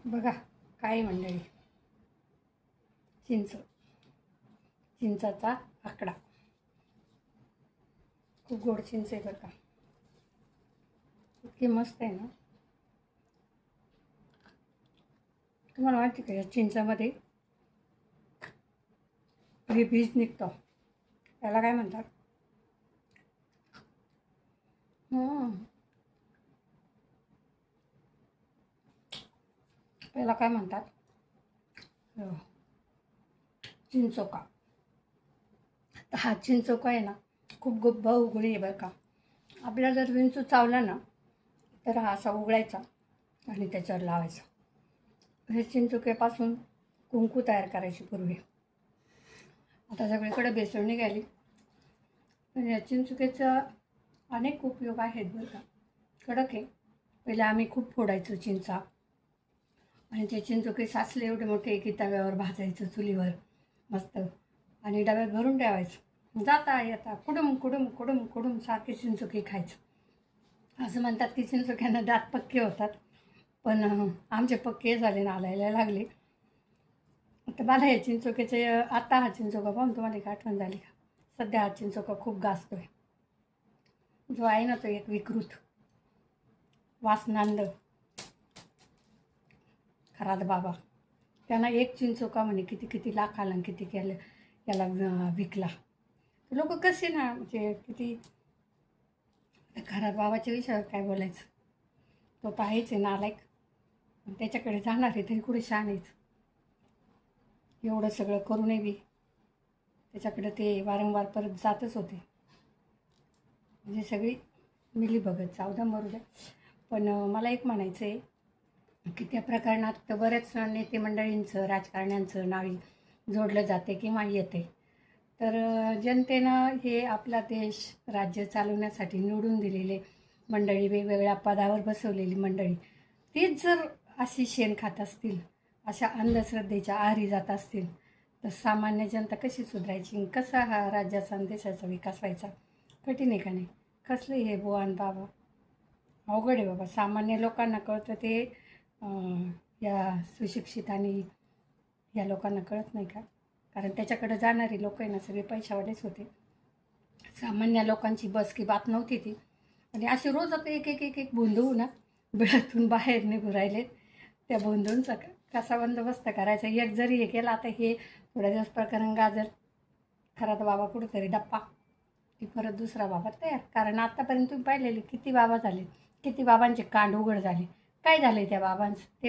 बघा काय मंडळी, चिंचाचा आकडा. खूप गोड चिंच आहे बरं का, इतकी मस्त आहे ना. तुम्हाला माहिती का या चिंचामध्ये बीज निघतो, त्याला काय म्हणतात? त्याला काय म्हणतात? चिंचोका. हा चिंचोका आहे ना, खूप बहुगुणी आहे बरं का. आपल्याला जर विंचू चावला ना तर हा असा उघडायचा आणि त्याच्यावर लावायचा. हे चिंचोक्यापासून कुंकू तयार करायची पूर्वी. आता सगळीकडे बेसळ निघाली, पण या चिंचोक्याचा अनेक उपयोग आहेत बरं का. कडक आहे. पहिले आम्ही खूप फोडायचो चिंचा, आणि ते चिंचोके साचले एवढे मोठे की तव्यावर भाजायचं चुलीवर मस्त, आणि डब्यात भरून ठेवायचं. जाता येता कुडुम कुडुम कुडुम कुडुम सारखे चिंचोके खायचं. असं म्हणतात की चिंचोक्यांना दात पक्के होतात, पण आमचे पक्के झाले, नालायला लागले. तर मला हे चिंचोक्याचे आता हा चिंचोका पाहून तुम्हाला एक आठवण झाली का? सध्या हा चिंचोका खूप गाजतोय. जो आहे ना तो एक विकृत वासनांद खरात बाबा, त्यांना एक चिंचोका म्हणे किती किती लाखाला किती केलं याला विकला. लोक कसे ना, म्हणजे किती. खरात बाबाच्या विषयावर काय बोलायचं, तो तर आहेच आहे नालायक. त्याच्याकडे जाणार आहे तरी कुठे शान आहेच. एवढं सगळं करूनही बी त्याच्याकडे ते वारंवार परत जातच होते. म्हणजे सगळी मिली बघत जाऊ द्या, मरू द्या. पण मला एक म्हणायचं आहे की त्या प्रकरणात बऱ्याच नेते मंडळींचं, राजकारण्यांचं नाव जोडलं जाते किंवा येते. तर जनतेनं हे आपला देश राज्य चालवण्यासाठी निवडून दिलेले मंडळी, वेगवेगळ्या पदावर बसवलेली मंडळी, तीच जर अशी शेण खात असतील, अशा अंधश्रद्धेच्या आहारी जात असतील, तर सामान्य जनता कशी सुधारायची? कसा हा राज्याचा आणि देशाचा विकास व्हायचा? कठीण आहे का नाही? कसलं हे बुवान बाबा, अवघड आहे बाबा. सामान्य लोकांना कळतं ते या सुशिक्षित आणि या लोकांना कळत नाही का? कारण त्याच्याकडे जाणारी लोक आहे ना सगळे पैशावालेच होते. सामान्य लोकांची बस की बात नव्हती ती. आणि असे रोज आता एक एक एक एक भोंदू ना बिळातून बाहेर निघू राहिले. त्या भोंदूंचा कसा बंदोबस्त करायचा? एक जरी हे केलं, आता हे थोड्या दिवस प्रकरण गाजर, खरात बाबा कुठेतरी डप्पा, की परत दुसरा बाबा तयार. कारण आत्तापर्यंत तुम्ही पाहिलेले किती बाबा झाले, किती बाबांचे कांड उघड झाले. काय झाले त्या बाबांचं ते